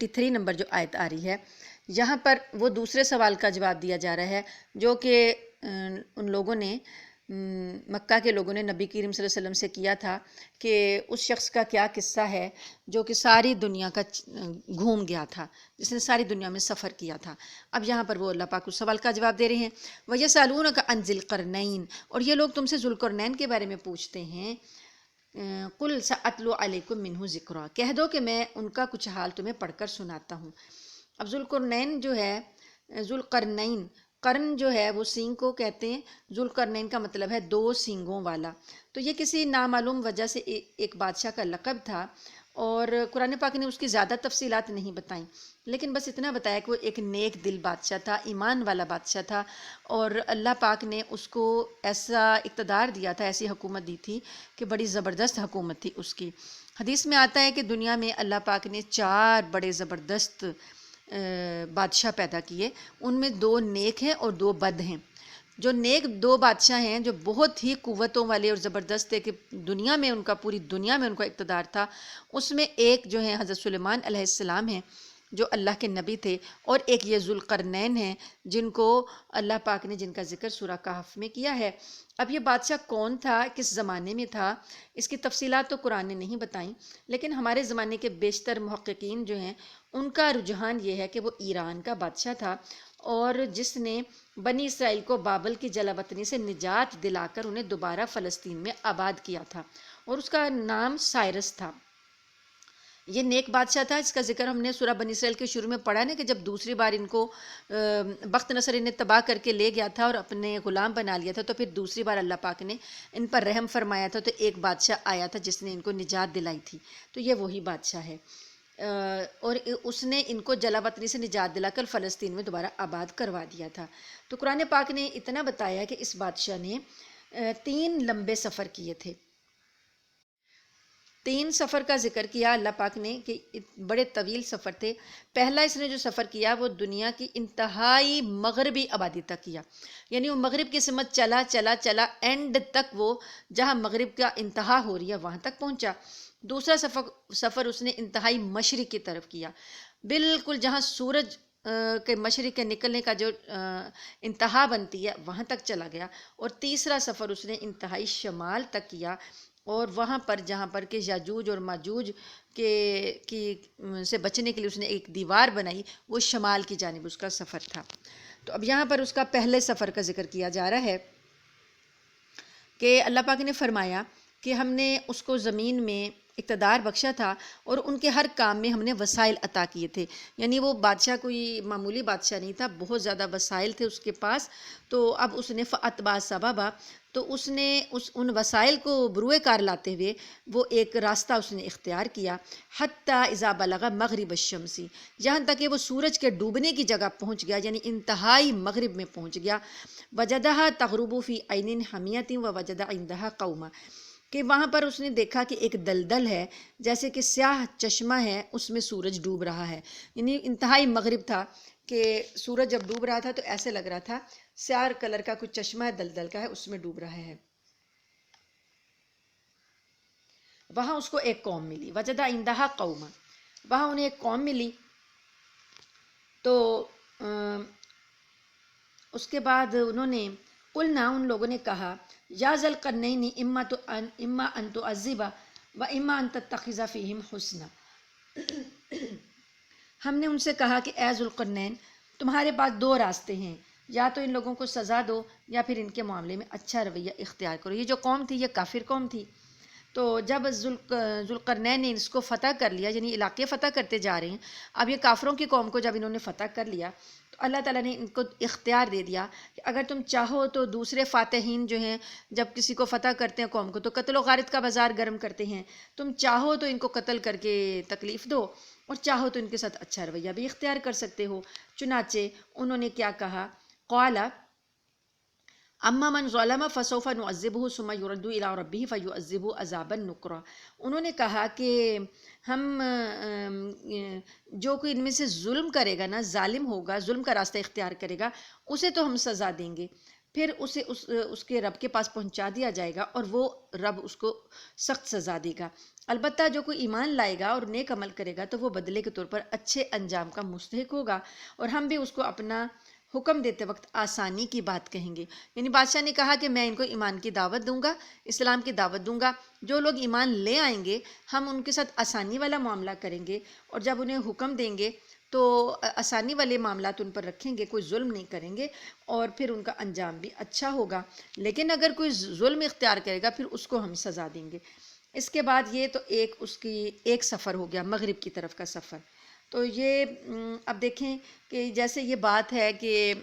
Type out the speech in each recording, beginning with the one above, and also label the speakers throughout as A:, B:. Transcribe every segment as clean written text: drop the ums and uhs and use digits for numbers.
A: 83 number جو آیت آ رہی ہے، یہاں پر وہ دوسرے سوال کا جواب دیا جا رہا ہے جو کہ ان لوگوں نے مکہ کے لوگوں نے نبی کریم صلی اللہ علیہ وسلم سے کیا تھا کہ اس شخص کا کیا قصہ ہے جو کہ ساری دنیا کا گھوم گیا تھا، جس نے ساری دنیا میں سفر کیا تھا۔ اب یہاں پر وہ اللہ پاک اس سوال کا جواب دے رہے ہیں، وَيَسْأَلُونَكَ عَنْ ذِي الْقَرْنَيْنِ، اور یہ لوگ تم سے ذوالقرنین کے بارے میں پوچھتے ہیں۔ قُلْ سَأَتْلُو عَلَيْكُم مِّنْهُ ذِكْرًا، کہہ دو کہ میں ان کا کچھ حال تمہیں پڑھ کر سناتا ہوں۔ اب ذوالقرنین جو ہے، ذوالقرنین، قرن جو ہے وہ سینگ کو کہتے ہیں، ذوالقرنین کا مطلب ہے دو سینگوں والا۔ تو یہ کسی نامعلوم وجہ سے ایک بادشاہ کا لقب تھا، اور قرآن پاک نے اس کی زیادہ تفصیلات نہیں بتائیں، لیکن بس اتنا بتایا کہ وہ ایک نیک دل بادشاہ تھا، ایمان والا بادشاہ تھا، اور اللہ پاک نے اس کو ایسا اقتدار دیا تھا، ایسی حکومت دی تھی کہ بڑی زبردست حکومت تھی اس کی۔ حدیث میں آتا ہے کہ دنیا میں اللہ پاک نے 4 بڑے زبردست بادشاہ پیدا کیے، ان میں 2 نیک ہیں اور 2 بد ہیں۔ جو نیک 2 بادشاہ ہیں جو بہت ہی قوتوں والے اور زبردست ہے کہ دنیا میں ان کا، پوری دنیا میں ان کا اقتدار تھا، اس میں ایک جو ہے حضرت سلیمان علیہ السلام ہیں جو اللہ کے نبی تھے، اور ایک یہ ذوالقرنین ہیں جن کو اللہ پاک نے، جن کا ذکر سورہ کہف میں کیا ہے۔ اب یہ بادشاہ کون تھا، کس زمانے میں تھا، اس کی تفصیلات تو قرآن نے نہیں بتائیں، لیکن ہمارے زمانے کے بیشتر محققین جو ہیں ان کا رجحان یہ ہے کہ وہ ایران کا بادشاہ تھا، اور جس نے بنی اسرائیل کو بابل کی جلا وطنی سے نجات دلا کر انہیں دوبارہ فلسطین میں آباد کیا تھا، اور اس کا نام سائرس تھا۔ یہ نیک بادشاہ تھا، اس کا ذکر ہم نے سورہ بنی اسرائیل کے شروع میں پڑھا نا، کہ جب دوسری بار ان کو بخت نصر انہیں تباہ کر کے لے گیا تھا اور اپنے غلام بنا لیا تھا، تو پھر دوسری بار اللہ پاک نے ان پر رحم فرمایا تھا، تو ایک بادشاہ آیا تھا جس نے ان کو نجات دلائی تھی، تو یہ وہی بادشاہ ہے، اور اس نے ان کو جلا وطنی سے نجات دلا کر فلسطین میں دوبارہ آباد کروا دیا تھا۔ تو قرآن پاک نے اتنا بتایا کہ اس بادشاہ نے 3 لمبے سفر کیے تھے۔ 3 سفر کا ذکر کیا اللہ پاک نے کہ بڑے طویل سفر تھے۔ پہلا اس نے جو سفر کیا وہ دنیا کی انتہائی مغربی آبادی تک کیا، یعنی وہ مغرب کی سمت چلا چلا چلا، اینڈ تک وہ جہاں مغرب کا انتہا ہو رہی ہے وہاں تک پہنچا۔ دوسرا سفر اس نے انتہائی مشرق کی طرف کیا، بالکل جہاں سورج کے مشرق کے نکلنے کا جو انتہا بنتی ہے وہاں تک چلا گیا۔ اور تیسرا سفر اس نے انتہائی شمال تک کیا، اور وہاں پر جہاں پر کہ یاجوج اور ماجوج سے بچنے کے لیے اس نے ایک دیوار بنائی، وہ شمال کی جانب اس کا سفر تھا۔ تو اب یہاں پر اس کا پہلے سفر کا ذکر کیا جا رہا ہے کہ اللہ پاک نے فرمایا کہ ہم نے اس کو زمین میں اقتدار بخشا تھا، اور ان کے ہر کام میں ہم نے وسائل عطا کیے تھے، یعنی وہ بادشاہ کوئی معمولی بادشاہ نہیں تھا، بہت زیادہ وسائل تھے اس کے پاس۔ تو اب اس نے فَأَتْبَعَ سَبَبًا، تو اس نے ان وسائل کو بروئے کار لاتے ہوئے وہ ایک راستہ اس نے اختیار کیا، حتیٰ اذا بلغ مغرب الشمس، یہاں تک کہ وہ سورج کے ڈوبنے کی جگہ پہنچ گیا، یعنی انتہائی مغرب میں پہنچ گیا۔ وجدها تغرب فی عین حمیۃ ووجد عندها قوما، کہ وہاں پر اس نے دیکھا کہ ایک دلدل ہے، جیسے کہ سیاہ چشمہ ہے، اس میں سورج ڈوب رہا ہے، یعنی انتہائی مغرب تھا کہ سورج جب ڈوب رہا تھا تو ایسے لگ رہا تھا سیاہ کلر کا کچھ چشمہ ہے، دلدل کا ہے، اس میں ڈوب رہا ہے۔ وہاں اس کو ایک قوم ملی، وجد عندها قوما، وہاں انہیں ایک قوم ملی۔ تو اس کے بعد انہوں نے قلنا، ان لوگوں نے کہا، یا ذا القرنین اما ان تعذب و اما ان تتخذ فیہم حسنا، ہم نے ان سے کہا کہ اے ذوالقرنین، تمہارے پاس 2 راستے ہیں، یا تو ان لوگوں کو سزا دو یا پھر ان کے معاملے میں اچھا رویہ اختیار کرو۔ یہ جو قوم تھی یہ کافر قوم تھی، تو جب ذوالقرنین نے اس کو فتح کر لیا، یعنی علاقے فتح کرتے جا رہے ہیں، اب یہ کافروں کی قوم کو جب انہوں نے فتح کر لیا تو اللہ تعالیٰ نے ان کو اختیار دے دیا کہ اگر تم چاہو تو دوسرے فاتحین جو ہیں جب کسی کو فتح کرتے ہیں قوم کو تو قتل و غارت کا بازار گرم کرتے ہیں، تم چاہو تو ان کو قتل کر کے تکلیف دو، اور چاہو تو ان کے ساتھ اچھا رویہ بھی اختیار کر سکتے ہو۔ چنانچہ انہوں نے کیا کہا، قال اما من ظلم فسوف نعذبه ثم يرد الى ربه فيعذبه عذابا نكرا، انہوں نے کہا کہ ہم جو کوئی ان میں سے ظلم کرے گا نا، ظالم ہوگا، ظلم کا راستہ اختیار کرے گا، اسے تو ہم سزا دیں گے، پھر اسے اس کے رب کے پاس پہنچا دیا جائے گا اور وہ رب اس کو سخت سزا دے گا۔ البتہ جو کوئی ایمان لائے گا اور نیک عمل کرے گا تو وہ بدلے کے طور پر اچھے انجام کا مستحق ہوگا، اور ہم بھی اس کو اپنا حکم دیتے وقت آسانی کی بات کہیں گے۔ یعنی بادشاہ نے کہا کہ میں ان کو ایمان کی دعوت دوں گا، اسلام کی دعوت دوں گا، جو لوگ ایمان لے آئیں گے ہم ان کے ساتھ آسانی والا معاملہ کریں گے، اور جب انہیں حکم دیں گے تو آسانی والے معاملات ان پر رکھیں گے، کوئی ظلم نہیں کریں گے، اور پھر ان کا انجام بھی اچھا ہوگا۔ لیکن اگر کوئی ظلم اختیار کرے گا پھر اس کو ہم سزا دیں گے۔ اس کے بعد یہ تو اس کی ایک سفر ہو گیا، مغرب کی طرف کا سفر۔ تو یہ اب دیکھیں کہ جیسے یہ بات ہے کہ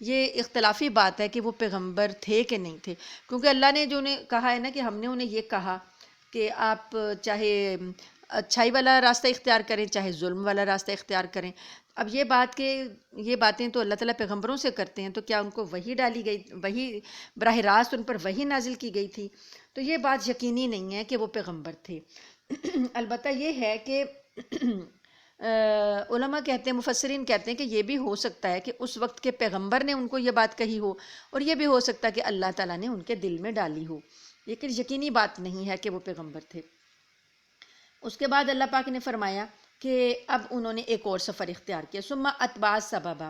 A: یہ اختلافی بات ہے کہ وہ پیغمبر تھے کہ نہیں تھے، کیونکہ اللہ نے جو انہیں کہا ہے نا کہ ہم نے انہیں یہ کہا کہ آپ چاہے اچھائی والا راستہ اختیار کریں چاہے ظلم والا راستہ اختیار کریں۔ اب یہ باتیں تو اللہ تعالیٰ پیغمبروں سے کرتے ہیں، تو کیا ان کو وحی ڈالی گئی، وحی براہ راست ان پر وحی نازل کی گئی تھی؟ تو یہ بات یقینی نہیں ہے کہ وہ پیغمبر تھے۔ البتہ یہ ہے کہ علماء کہتے ہیں، مفسرین کہتے ہیں کہ یہ بھی ہو سکتا ہے کہ اس وقت کے پیغمبر نے ان کو یہ بات کہی ہو، اور یہ بھی ہو سکتا ہے کہ اللہ تعالیٰ نے ان کے دل میں ڈالی ہو، لیکن یقینی بات نہیں ہے کہ وہ پیغمبر تھے۔ اس کے بعد اللہ پاک نے فرمایا کہ اب انہوں نے ایک اور سفر اختیار کیا، ثم اتبع سببا،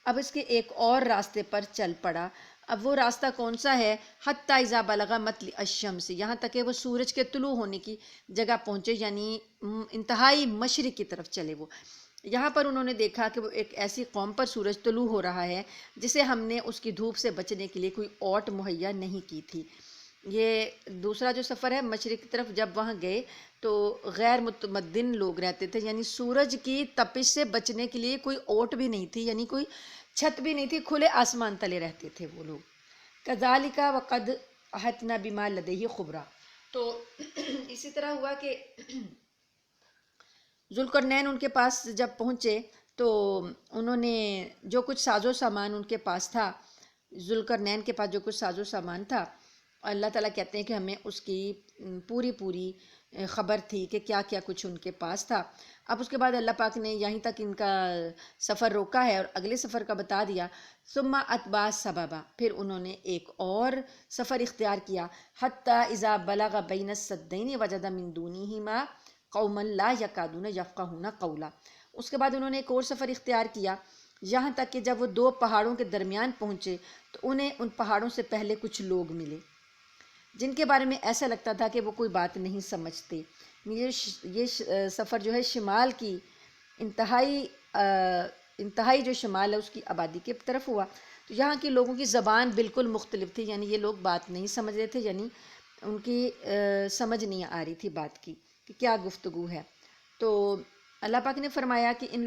A: اب اس کے ایک اور راستے پر چل پڑا۔ اب وہ راستہ کون سا ہے؟ حتی اذا بلغ مطلع الشمس، یہاں تک کہ وہ سورج کے طلوع ہونے کی جگہ پہنچے، یعنی انتہائی مشرق کی طرف چلے۔ وہ یہاں پر انہوں نے دیکھا کہ وہ ایک ایسی قوم پر سورج طلوع ہو رہا ہے جسے ہم نے اس کی دھوپ سے بچنے کے لیے کوئی اوٹ مہیا نہیں کی تھی۔ یہ دوسرا جو سفر ہے مشرق کی طرف، جب وہاں گئے تو غیر متمدن لوگ رہتے تھے، یعنی سورج کی تپش سے بچنے کے لیے کوئی اوٹ بھی نہیں تھی، یعنی کوئی چھت بھی نہیں تھی، کھلے آسمان تلے رہتے تھے وہ لوگ۔ کذالک وقد احطنا بما لدیہ خبرا، تو اسی طرح ہوا کہ ذوالقرنین ان کے پاس جب پہنچے تو انہوں نے جو کچھ ساز و سامان ان کے پاس تھا، ذوالقرنین کے پاس جو کچھ ساز و سامان تھا، اللہ تعالیٰ کہتے ہیں کہ ہمیں اس کی پوری خبر تھی کہ کیا کیا کچھ ان کے پاس تھا۔ اب اس کے بعد اللہ پاک نے یہیں تک ان کا سفر روکا ہے اور اگلے سفر کا بتا دیا۔ ثم اتبع سببا، پھر انہوں نے ایک اور سفر اختیار کیا، حتی اذا بلغ بین السدین وجد من دونہما قوما لا یکادون یفقہون قولا، اس کے بعد انہوں نے ایک اور سفر اختیار کیا، یہاں تک کہ جب وہ دو پہاڑوں کے درمیان پہنچے تو انہیں ان پہاڑوں سے پہلے کچھ لوگ ملے جن کے بارے میں ایسا لگتا تھا کہ وہ کوئی بات نہیں سمجھتے۔ یہ سفر جو ہے شمال کی انتہائی جو شمال ہے اس کی آبادی کی طرف ہوا، تو یہاں کے لوگوں کی زبان بالکل مختلف تھی، یعنی یہ لوگ بات نہیں سمجھ رہے تھے، یعنی ان کی سمجھ نہیں آ رہی تھی بات کی کہ کیا گفتگو ہے۔ تو اللہ پاک نے فرمایا کہ ان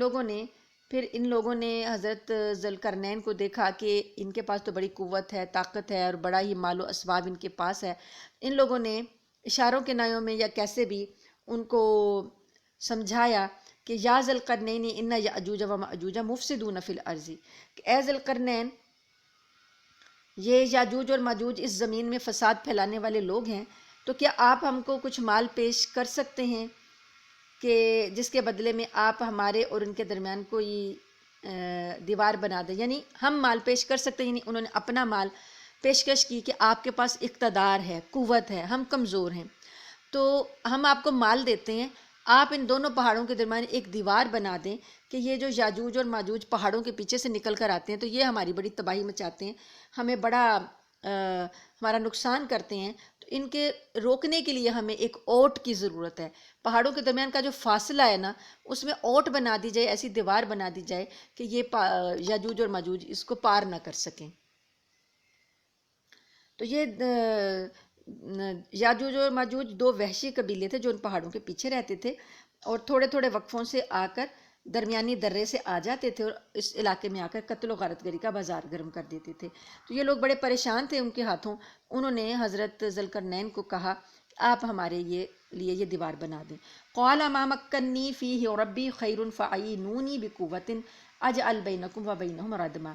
A: لوگوں نے حضرت ذوالقرنین کو دیکھا کہ ان کے پاس تو بڑی قوت ہے، طاقت ہے، اور بڑا ہی مال و اسباب ان کے پاس ہے۔ ان لوگوں نے اشاروں کے نایوں میں یا کیسے بھی ان کو سمجھایا کہ یا ذوالقرنین ان یأجوج و مأجوج مفسدون فی الارض، کہ اے ذوالقرنین یہ یاجوج اور ماجوج اس زمین میں فساد پھیلانے والے لوگ ہیں، تو کیا آپ ہم کو کچھ مال پیش کر سکتے ہیں کہ جس کے بدلے میں آپ ہمارے اور ان کے درمیان کوئی دیوار بنا دیں؟ یعنی ہم مال پیش کر سکتے ہیں، یعنی انہوں نے اپنا مال پیشکش کی کہ آپ کے پاس اقتدار ہے، قوت ہے، ہم کمزور ہیں، تو ہم آپ کو مال دیتے ہیں، آپ ان دونوں پہاڑوں کے درمیان ایک دیوار بنا دیں کہ یہ جو یاجوج اور ماجوج پہاڑوں کے پیچھے سے نکل کر آتے ہیں تو یہ ہماری بڑی تباہی مچاتے ہیں، ہمیں بڑا ہمارا نقصان کرتے ہیں، تو ان کے روکنے کے لیے ہمیں ایک اوٹ کی ضرورت ہے۔ پہاڑوں کے درمیان کا جو فاصلہ ہے نا اس میں اوٹ بنا دی جائے، ایسی دیوار بنا دی جائے کہ یہ یاجوج اور ماجوج اس کو پار نہ کر سکیں۔ تو یہ یاجوج اور ماجوج دو وحشی قبیلے تھے جو ان پہاڑوں کے پیچھے رہتے تھے، اور تھوڑے تھوڑے وقفوں سے آ کر درمیانی درے سے آ جاتے تھے اور اس علاقے میں آ کر قتل و غارت گری کا بازار گرم کر دیتے تھے۔ تو یہ لوگ بڑے پریشان تھے ان کے ہاتھوں، انہوں نے حضرت ذوالقرنین کو کہا کہ آپ ہمارے لیے یہ دیوار بنا دیں۔ قال ما مکنی فیہ ربی خیر فاعینونی بقوۃ اجعل بینکم وبینہم ردما،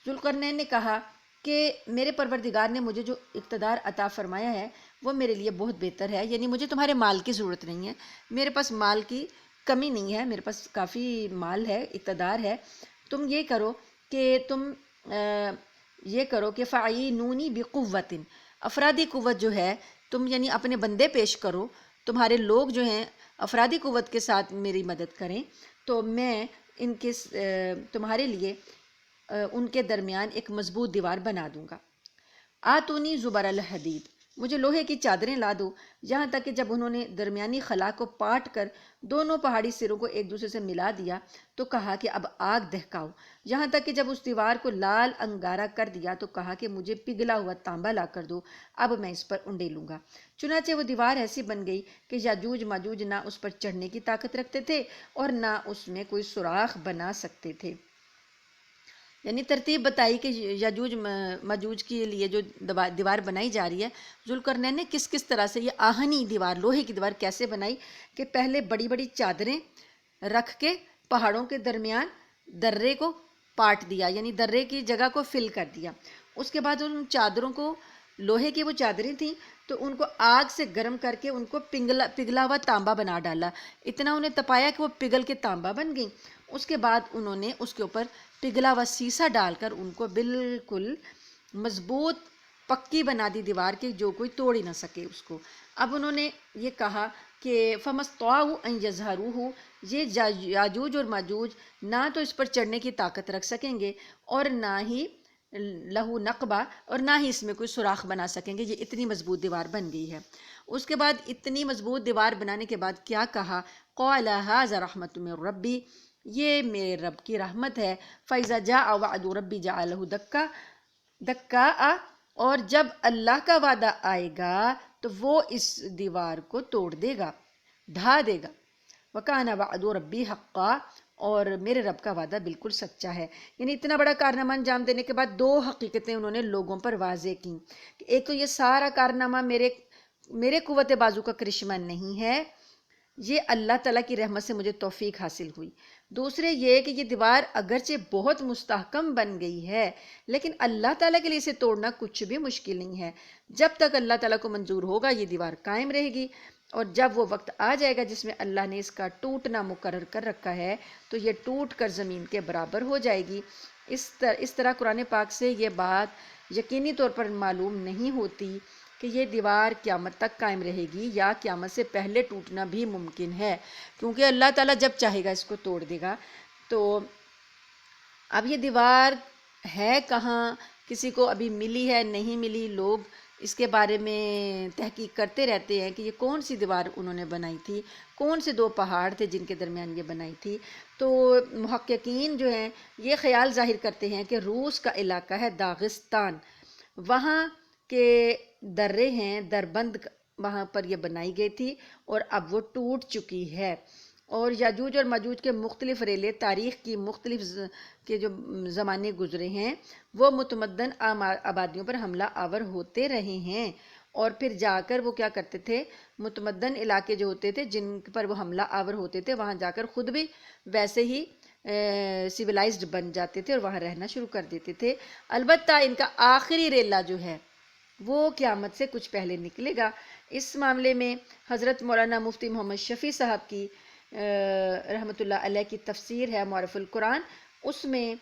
A: ذوالقرنین نے کہا کہ میرے پروردگار نے مجھے جو اقتدار عطا فرمایا ہے وہ میرے لیے بہت بہتر ہے، یعنی مجھے تمہارے مال کی ضرورت نہیں ہے، میرے پاس مال کی کمی نہیں ہے، میرے پاس کافی مال ہے، اقتدار ہے، تم یہ کرو کہ تم یہ کرو کہ فعینونی بقوت، افرادی قوت جو ہے تم یعنی اپنے بندے پیش کرو، تمہارے لوگ جو ہیں افرادی قوت کے ساتھ میری مدد کریں، تو میں ان کے تمہارے لیے ان کے درمیان ایک مضبوط دیوار بنا دوں گا۔ آتونی زبر الحدید، مجھے لوہے کی چادریں لا دو، یہاں تک کہ جب انہوں نے درمیانی خلا کو پاٹ کر دونوں پہاڑی سروں کو ایک دوسرے سے ملا دیا تو کہا کہ اب آگ دہکاؤ، یہاں تک کہ جب اس دیوار کو لال انگارہ کر دیا تو کہا کہ مجھے پگھلا ہوا تانبا لا کر دو، اب میں اس پر انڈیلوں گا۔ چنانچہ وہ دیوار ایسی بن گئی کہ یاجوج ماجوج نہ اس پر چڑھنے کی طاقت رکھتے تھے اور نہ اس میں کوئی سوراخ بنا سکتے تھے۔ یعنی ترتیب بتائی کہ یاجوج ماجوج کے لیے جو دیوار بنائی جا رہی ہے، ذوالقرنین نے کس کس طرح سے یہ آہنی دیوار، لوہے کی دیوار کیسے بنائی کہ پہلے بڑی بڑی چادریں رکھ کے پہاڑوں کے درمیان درے کو پاٹ دیا، یعنی درے کی جگہ کو فل کر دیا۔ اس کے بعد ان چادروں کو، لوہے کی وہ چادریں تھیں تو ان کو آگ سے گرم کر کے ان کو پگھلا ہوا تانبا بنا ڈالا، اتنا انہیں تپایا کہ وہ پگھل کے تانبا بن گئی۔ اس کے بعد انہوں نے اس کے اوپر پگھلا ہوا سیسا ڈال کر ان کو بالکل مضبوط پکی بنا دی دیوار کی، جو کوئی توڑ ہی نہ سکے اس کو۔ اب انہوں نے یہ کہا کہ فَمَسْطَاعُوا أَن يَظْهَرُوهُ، یہ یاجوج اور ماجوج نہ تو اس پر چڑھنے کی طاقت رکھ سکیں گے اور نہ ہی لہو نقبہ، اور نہ ہی اس میں کوئی سوراخ بنا سکیں گے، یہ اتنی مضبوط دیوار بن گئی ہے۔ اس کے بعد اتنی مضبوط دیوار بنانے کے بعد کیا کہا، قَالَ هَٰذَا رَحْمَةٌ مِّن رَّبِّي، یہ میرے رب کی رحمت ہے۔ فَإِذَا جَاءَ وَعْدُ رَبِّي جَعَلَهُ دَكَّاءَ، اور جب اللہ کا وعدہ آئے گا تو وہ اس دیوار کو توڑ دے گا، ڈھا دے گا۔ وَكَانَ وَعْدُ رَبِّي حَقًّا، اور میرے رب کا وعدہ بالکل سچا ہے۔ یعنی اتنا بڑا کارنامہ انجام دینے کے بعد دو حقیقتیں انہوں نے لوگوں پر واضح کی کہ ایک تو یہ سارا کارنامہ میرے قوت بازو کا کرشمہ نہیں ہے، یہ اللہ تعالیٰ کی رحمت سے مجھے توفیق حاصل ہوئی۔ دوسرے یہ کہ یہ دیوار اگرچہ بہت مستحکم بن گئی ہے لیکن اللہ تعالیٰ کے لیے اسے توڑنا کچھ بھی مشکل نہیں ہے، جب تک اللہ تعالیٰ کو منظور ہوگا یہ دیوار قائم رہے گی، اور جب وہ وقت آ جائے گا جس میں اللہ نے اس کا ٹوٹنا مقرر کر رکھا ہے تو یہ ٹوٹ کر زمین کے برابر ہو جائے گی۔ اس طرح قرآن پاک سے یہ بات یقینی طور پر معلوم نہیں ہوتی کہ یہ دیوار قیامت تک قائم رہے گی یا قیامت سے پہلے ٹوٹنا بھی ممکن ہے، کیونکہ اللہ تعالیٰ جب چاہے گا اس کو توڑ دے گا۔ تو اب یہ دیوار ہے کہاں، کسی کو ابھی ملی ہے نہیں ملی، لوگ اس کے بارے میں تحقیق کرتے رہتے ہیں کہ یہ کون سی دیوار انہوں نے بنائی تھی، کون سے دو پہاڑ تھے جن کے درمیان یہ بنائی تھی۔ تو محققین جو ہیں یہ خیال ظاہر کرتے ہیں کہ روس کا علاقہ ہے داغستان، وہاں کے درے ہیں دربند، وہاں پر یہ بنائی گئی تھی اور اب وہ ٹوٹ چکی ہے۔ اور یاجوج اور ماجوج کے مختلف ریلے تاریخ کی مختلف کے جو زمانے گزرے ہیں وہ متمدن آبادیوں پر حملہ آور ہوتے رہے ہیں، اور پھر جا کر وہ کیا کرتے تھے، متمدن علاقے جو ہوتے تھے جن پر وہ حملہ آور ہوتے تھے وہاں جا کر خود بھی ویسے ہی سیولائزڈ بن جاتے تھے اور وہاں رہنا شروع کر دیتے تھے۔ البتہ ان کا آخری ریلہ جو ہے وہ قیامت سے کچھ پہلے نکلے گا۔ اس معاملے میں حضرت مولانا مفتی محمد شفیع صاحب کی رحمۃ اللہ علیہ کی تفسیر ہے معرف القرآن، اس میں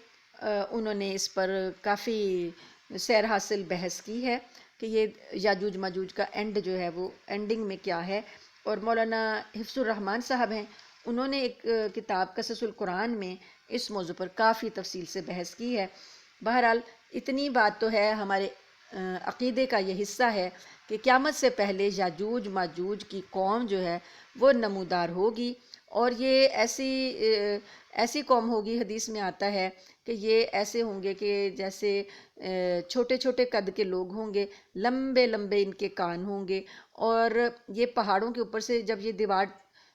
A: انہوں نے اس پر کافی سیر حاصل بحث کی ہے کہ یہ یاجوج ماجوج کا اینڈ جو ہے وہ اینڈنگ میں کیا ہے۔ اور مولانا حفظ الرحمان صاحب ہیں، انہوں نے ایک کتاب قصص القرآن میں اس موضوع پر کافی تفصیل سے بحث کی ہے۔ بہرحال اتنی بات تو ہے، ہمارے عقیدے کا یہ حصہ ہے کہ قیامت سے پہلے یاجوج ماجوج کی قوم جو ہے وہ نمودار ہوگی، اور یہ ایسی قوم ہوگی، حدیث میں آتا ہے کہ یہ ایسے ہوں گے کہ جیسے چھوٹے چھوٹے قد کے لوگ ہوں گے، لمبے لمبے ان کے کان ہوں گے، اور یہ پہاڑوں کے اوپر سے جب یہ دیوار،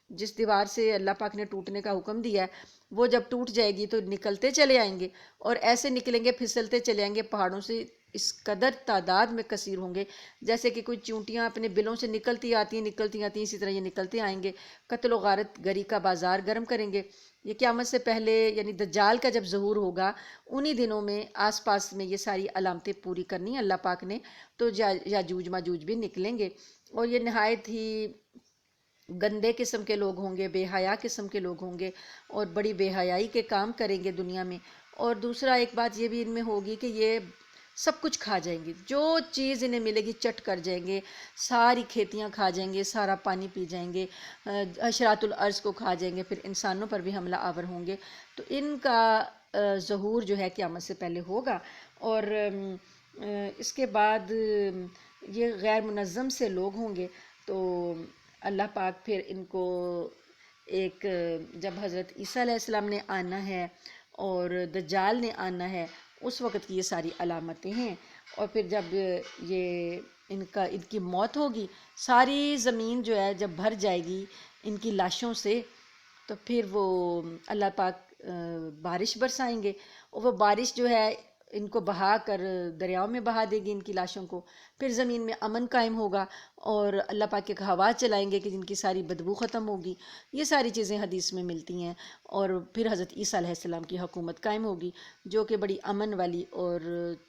A: جس دیوار سے اللہ پاک نے ٹوٹنے کا حکم دیا ہے وہ جب ٹوٹ جائے گی تو نکلتے چلے آئیں گے، اور ایسے نکلیں گے پھسلتے چلے آئیں گے پہاڑوں سے، اس قدر تعداد میں کثیر ہوں گے جیسے کہ کوئی چونٹیاں اپنے بلوں سے نکلتی آتی ہیں، اسی طرح یہ نکلتے آئیں گے، قتل و غارت گری کا بازار گرم کریں گے۔ یہ قیامت سے پہلے یعنی دجال کا جب ظہور ہوگا انہی دنوں میں آس پاس میں یہ ساری علامتیں پوری کرنی اللہ پاک نے، تو یاجوج ماجوج بھی نکلیں گے، اور یہ نہایت ہی گندے قسم کے لوگ ہوں گے، بے حیا قسم کے لوگ ہوں گے، اور بڑی بے حیائی کے کام کریں گے دنیا میں۔ اور دوسرا ایک بات یہ بھی ان میں ہوگی کہ یہ سب کچھ کھا جائیں گے، جو چیز انہیں ملے گی چٹ کر جائیں گے، ساری کھیتیاں کھا جائیں گے، سارا پانی پی جائیں گے، حشرات الارض کو کھا جائیں گے، پھر انسانوں پر بھی حملہ آور ہوں گے۔ تو ان کا ظہور جو ہے قیامت سے پہلے ہوگا، اور اس کے بعد یہ غیر منظم سے لوگ ہوں گے، تو اللہ پاک پھر ان کو ایک جب حضرت عیسیٰ علیہ السلام نے آنا ہے اور دجال نے آنا ہے، اس وقت کی یہ ساری علامتیں ہیں۔ اور پھر جب یہ ان کی موت ہوگی، ساری زمین جو ہے جب بھر جائے گی ان کی لاشوں سے، تو پھر وہ اللہ پاک بارش برسائیں گے، اور وہ بارش جو ہے ان کو بہا کر دریاؤں میں بہا دے گی ان کی لاشوں کو، پھر زمین میں امن قائم ہوگا، اور اللہ پاک ایک ہوا چلائیں گے کہ جن کی ساری بدبو ختم ہوگی۔ یہ ساری چیزیں حدیث میں ملتی ہیں، اور پھر حضرت عیسیٰ علیہ السلام کی حکومت قائم ہوگی، جو کہ بڑی امن والی، اور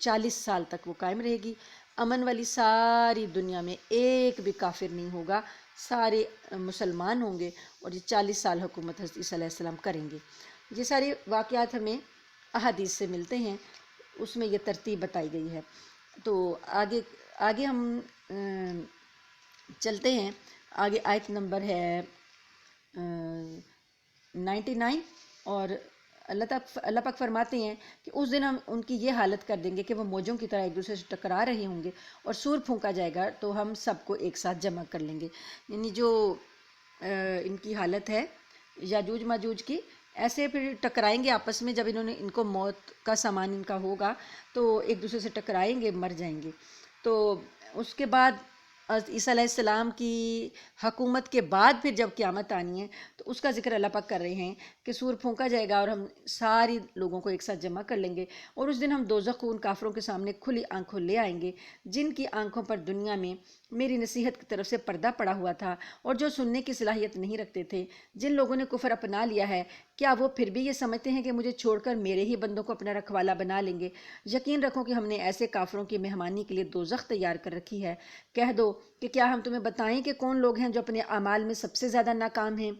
A: 40 سال تک وہ قائم رہے گی، امن والی۔ ساری دنیا میں ایک بھی کافر نہیں ہوگا، سارے مسلمان ہوں گے، اور یہ 40 سال حکومت حضرت عیسیٰ علیہ السلام کریں گے۔ یہ سارے واقعات ہمیں احادیث سے ملتے ہیں، اس میں یہ ترتیب بتائی گئی ہے۔ تو آگے ہم چلتے ہیں، آگے آیت نمبر ہے 99، اور اللہ پاک فرماتے ہیں کہ اس دن ہم ان کی یہ حالت کر دیں گے کہ وہ موجوں کی طرح ایک دوسرے سے ٹکرا رہے ہوں گے، اور سور پھونکا جائے گا تو ہم سب کو ایک ساتھ جمع کر لیں گے۔ یعنی جو ان کی حالت ہے یاجوج ماجوج کی، ایسے پھر ٹکرائیں گے آپس میں، جب ان کو موت کا سامان ان کا ہوگا تو ایک دوسرے سے ٹکرائیں گے، مر جائیں گے۔ تو اس کے بعد حضرت عیسیٰ علیہ السلام کی حکومت کے بعد پھر جب قیامت آنی ہے، تو اس کا ذکر اللہ پاک کر رہے ہیں کہ سور پھونکا جائے گا اور ہم ساری لوگوں کو ایک ساتھ جمع کر لیں گے، اور اس دن ہم دوزخ کو ان کافروں کے سامنے کھلی آنکھوں لے آئیں گے، جن کی آنکھوں پر دنیا میں میری نصیحت کی طرف سے پردہ پڑا ہوا تھا، اور جو سننے کی صلاحیت نہیں رکھتے تھے۔ جن لوگوں نے کفر اپنا لیا ہے، کیا وہ پھر بھی یہ سمجھتے ہیں کہ مجھے چھوڑ کر میرے ہی بندوں کو اپنا رکھوالا بنا لیں گے؟ یقین رکھو کہ ہم نے ایسے کافروں کی مہمانی کے لیے دوزخ تیار کر رکھی ہے۔ کہہ دو کہ کیا ہم تمہیں بتائیں کہ کون لوگ ہیں جو اپنے اعمال میں سب سے زیادہ ناکام ہیں؟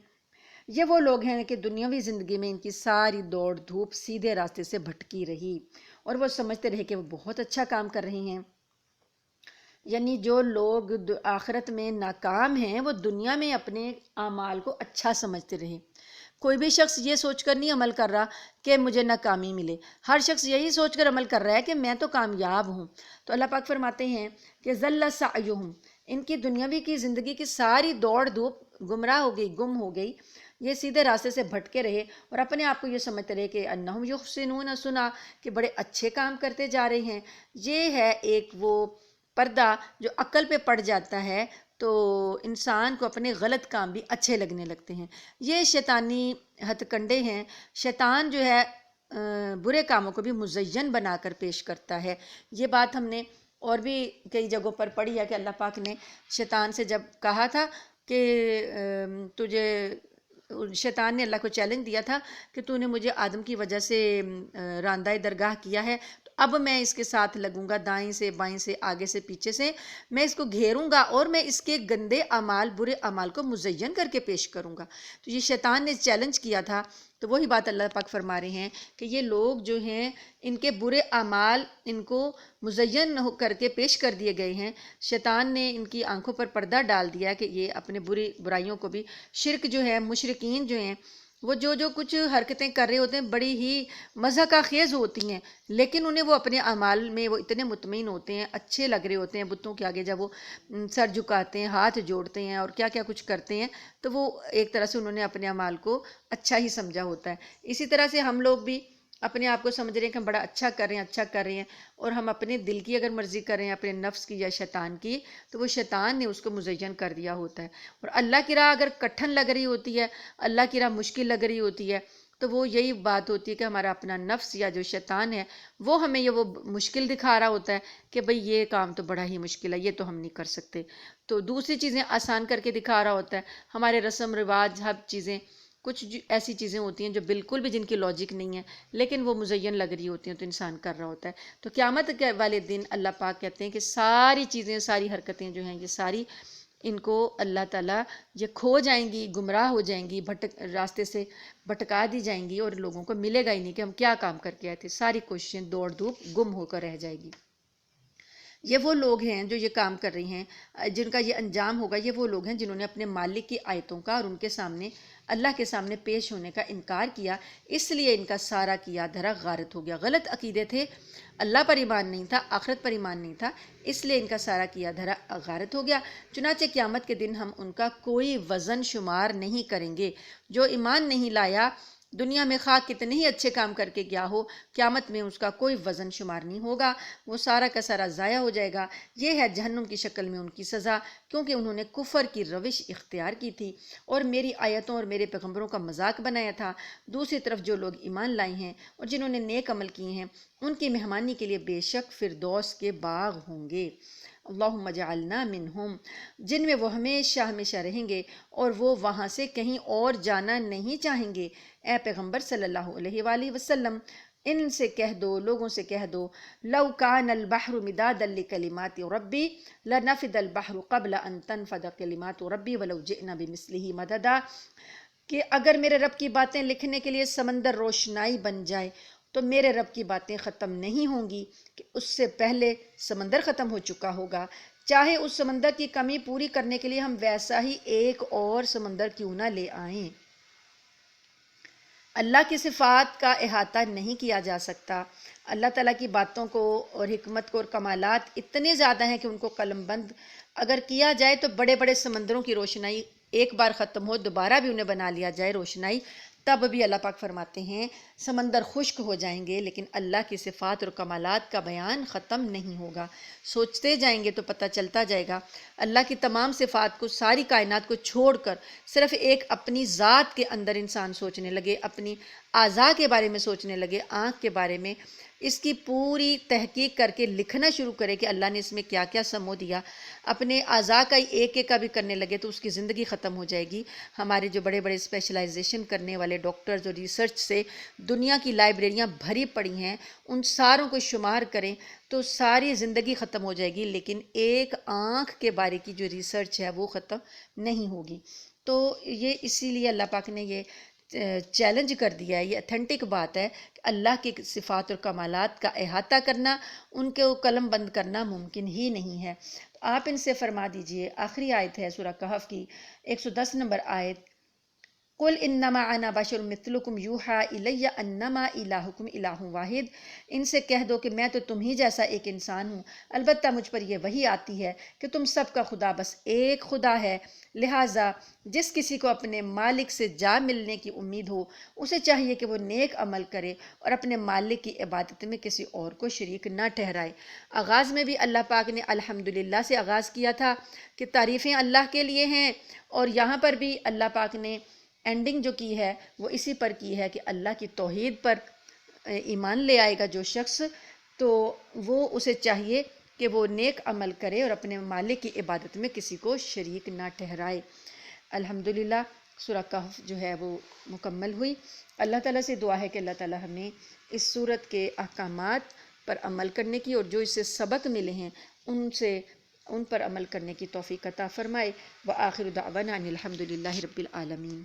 A: یہ وہ لوگ ہیں کہ دنیاوی زندگی میں ان کی ساری دوڑ دھوپ سیدھے راستے سے بھٹکی رہی، اور وہ سمجھتے رہے کہ وہ بہت اچھا کام کر رہے ہیں۔ یعنی جو لوگ آخرت میں ناکام ہیں، وہ دنیا میں اپنے اعمال کو اچھا سمجھتے رہے۔ کوئی بھی شخص یہ سوچ کر نہیں عمل کر رہا کہ مجھے ناکامی ملے، ہر شخص یہی سوچ کر عمل کر رہا ہے کہ میں تو کامیاب ہوں۔ تو اللہ پاک فرماتے ہیں کہ ذل سعیہم، ان کی دنیاوی کی زندگی کی ساری دوڑ دھوپ گمراہ ہو گئی، گم ہو گئی، یہ سیدھے راستے سے بھٹکے رہے، اور اپنے آپ کو یہ سمجھتے رہے کہ انہم یحسنون صنعا، کہ بڑے اچھے کام کرتے جا رہے ہیں۔ یہ ہے ایک وہ پردہ جو عقل پہ پڑ جاتا ہے تو انسان کو اپنے غلط کام بھی اچھے لگنے لگتے ہیں۔ یہ شیطانی ہتھ کنڈے ہیں۔ شیطان جو ہے برے کاموں کو بھی مزین بنا کر پیش کرتا ہے۔ یہ بات ہم نے اور بھی کئی جگہوں پر پڑھی ہے کہ اللہ پاک نے شیطان سے جب کہا تھا کہ شیطان نے اللہ کو چیلنج دیا تھا کہ تو نے مجھے آدم کی وجہ سے راندہ درگاہ کیا ہے، تو اب میں اس کے ساتھ لگوں گا، دائیں سے بائیں سے آگے سے پیچھے سے میں اس کو گھیروں گا، اور میں اس کے گندے اعمال برے اعمال کو مزین کر کے پیش کروں گا۔ تو یہ شیطان نے چیلنج کیا تھا، تو وہی بات اللہ پاک فرما رہے ہیں کہ یہ لوگ جو ہیں ان کے برے اعمال ان کو مزین کر کے پیش کر دیے گئے ہیں۔ شیطان نے ان کی آنکھوں پر پردہ ڈال دیا کہ یہ اپنے برائیوں کو بھی، شرک جو ہے، مشرکین جو ہیں وہ جو کچھ حرکتیں کر رہے ہوتے ہیں بڑی ہی مضحکہ خیز ہوتی ہیں، لیکن انہیں وہ اپنے اعمال میں وہ اتنے مطمئن ہوتے ہیں، اچھے لگ رہے ہوتے ہیں بتوں کے آگے جب وہ سر جھکاتے ہیں، ہاتھ جوڑتے ہیں اور کیا کیا کچھ کرتے ہیں، تو وہ ایک طرح سے انہوں نے اپنے اعمال کو اچھا ہی سمجھا ہوتا ہے۔ اسی طرح سے ہم لوگ بھی اپنے آپ کو سمجھ رہے ہیں کہ ہم بڑا اچھا کر رہے ہیں، اچھا کر رہے ہیں، اور ہم اپنے دل کی اگر مرضی کر رہے ہیں، اپنے نفس کی یا شیطان کی، تو وہ شیطان نے اس کو مزین کر دیا ہوتا ہے۔ اور اللہ کی راہ اگر کٹھن لگ رہی ہوتی ہے، اللہ کی راہ مشکل لگ رہی ہوتی ہے، تو وہ یہی بات ہوتی ہے کہ ہمارا اپنا نفس یا جو شیطان ہے وہ ہمیں یہ وہ مشکل دکھا رہا ہوتا ہے کہ بھئی یہ کام تو بڑا ہی مشکل ہے، یہ تو ہم نہیں کر سکتے، تو دوسری چیزیں آسان کر کے دکھا رہا ہوتا ہے۔ ہمارے رسم رواج، ہر چیزیں، کچھ ایسی چیزیں ہوتی ہیں جو بالکل بھی جن کی لاجک نہیں ہے، لیکن وہ مزین لگ رہی ہوتی ہیں تو انسان کر رہا ہوتا ہے۔ تو قیامت کے والے دن اللہ پاک کہتے ہیں کہ ساری چیزیں، ساری حرکتیں جو ہیں، یہ ساری ان کو اللہ تعالیٰ یہ کھو جائیں گی، گمراہ ہو جائیں گی، راستے سے بھٹکا دی جائیں گی، اور لوگوں کو ملے گا ہی نہیں کہ ہم کیا کام کر کے آئے تھے، ساری کوششیں دوڑ دھوپ گم ہو کر رہ جائے گی۔ یہ وہ لوگ ہیں جو یہ کام کر رہی ہیں، جن کا یہ انجام ہوگا، یہ وہ لوگ ہیں جنہوں نے اپنے مالک کی آیتوں کا اور ان کے سامنے، اللہ کے سامنے پیش ہونے کا انکار کیا، اس لیے ان کا سارا کیا دھرا غارت ہو گیا۔ غلط عقیدے تھے، اللہ پر ایمان نہیں تھا، آخرت پر ایمان نہیں تھا، اس لیے ان کا سارا کیا دھرا غارت ہو گیا۔ چنانچہ قیامت کے دن ہم ان کا کوئی وزن شمار نہیں کریں گے۔ جو ایمان نہیں لایا، دنیا میں خواہ کتنے ہی اچھے کام کر کے گیا ہو، قیامت میں اس کا کوئی وزن شمار نہیں ہوگا، وہ سارا کا سارا ضائع ہو جائے گا۔ یہ ہے جہنم کی شکل میں ان کی سزا، کیونکہ انہوں نے کفر کی روش اختیار کی تھی اور میری آیتوں اور میرے پیغمبروں کا مذاق بنایا تھا۔ دوسری طرف جو لوگ ایمان لائے ہیں اور جنہوں نے نیک عمل کیے ہیں، ان کی مہمانی کے لیے بے شک فردوس کے باغ ہوں گے۔ اللہم اجعلنا منہم، جن میں وہ ہمیشہ ہمیشہ رہیں گے اور وہ وہاں سے کہیں اور جانا نہیں چاہیں گے۔ اے پیغمبر صلی اللہ علیہ وآلہ وسلم، ان سے کہہ دو، لوگوں سے کہہ دو، لو کان البحر مدادا لکلمات ربی لنفد البحر قبل ان تنفد کلمات ربی ولو جئنا بمثلہ مددا، کہ اگر میرے رب کی باتیں لکھنے کے لیے سمندر روشنائی بن جائے تو میرے رب کی باتیں ختم نہیں ہوں گی کہ اس سے پہلے سمندر ختم ہو چکا ہوگا، چاہے اس سمندر کی کمی پوری کرنے کے لیے ہم ویسا ہی ایک اور سمندر کیوں نہ لے آئیں۔ اللہ کی صفات کا احاطہ نہیں کیا جا سکتا۔ اللہ تعالیٰ کی باتوں کو اور حکمت کو اور کمالات اتنے زیادہ ہیں کہ ان کو قلم بند اگر کیا جائے تو بڑے بڑے سمندروں کی روشنائی ایک بار ختم ہو، دوبارہ بھی انہیں بنا لیا جائے روشنائی، تب بھی اللہ پاک فرماتے ہیں سمندر خشک ہو جائیں گے، لیکن اللہ کی صفات اور کمالات کا بیان ختم نہیں ہوگا۔ سوچتے جائیں گے تو پتہ چلتا جائے گا اللہ کی تمام صفات کو، ساری کائنات کو چھوڑ کر صرف ایک اپنی ذات کے اندر انسان سوچنے لگے، اپنی اعضاء کے بارے میں سوچنے لگے، آنکھ کے بارے میں، اس کی پوری تحقیق کر کے لکھنا شروع کرے کہ اللہ نے اس میں کیا کیا سمو دیا، اپنے اعضاء کا ایک ایک کا بھی کرنے لگے تو اس کی زندگی ختم ہو جائے گی۔ ہمارے جو بڑے بڑے اسپیشلائزیشن کرنے والے ڈاکٹرز اور ریسرچ سے دنیا کی لائبریریاں بھری پڑی ہیں، ان ساروں کو شمار کریں تو ساری زندگی ختم ہو جائے گی، لیکن ایک آنکھ کے بارے کی جو ریسرچ ہے وہ ختم نہیں ہوگی۔ تو یہ اسی لیے اللہ پاک نے یہ چیلنج کر دیا ہے، یہ اتھینٹک بات ہے کہ اللہ کی صفات اور کمالات کا احاطہ کرنا، ان کو قلم بند کرنا ممکن ہی نہیں ہے۔ آپ ان سے فرما دیجئے، آخری آیت ہے سورہ کہف کی 110 نمبر آیت، قل انما انا بشر مثلکم یوحی الی انما الہکم الہ واحد، ان سے کہہ دو کہ میں تو تم ہی جیسا ایک انسان ہوں، البتہ مجھ پر یہ وحی آتی ہے کہ تم سب کا خدا بس ایک خدا ہے، لہٰذا جس کسی کو اپنے مالک سے جا ملنے کی امید ہو، اسے چاہیے کہ وہ نیک عمل کرے اور اپنے مالک کی عبادت میں کسی اور کو شریک نہ ٹھہرائے۔ آغاز میں بھی اللہ پاک نے الحمدللہ سے آغاز کیا تھا کہ تعریفیں اللہ کے لیے ہیں، اور یہاں پر بھی اللہ پاک نے اینڈنگ جو کی ہے وہ اسی پر کی ہے کہ اللہ کی توحید پر ایمان لے آئے گا جو شخص، تو وہ اسے چاہیے کہ وہ نیک عمل کرے اور اپنے مالک کی عبادت میں کسی کو شریک نہ ٹھہرائے۔ الحمدللہ سورہ کہف جو ہے وہ مکمل ہوئی۔ اللہ تعالیٰ سے دعا ہے کہ اللہ تعالیٰ ہمیں اس سورت کے احکامات پر عمل کرنے کی اور جو اس سے سبق ملے ہیں ان پر عمل کرنے کی توفیق عطا فرمائے۔ وآخر دعوانا ان الحمدللہ رب العالمین۔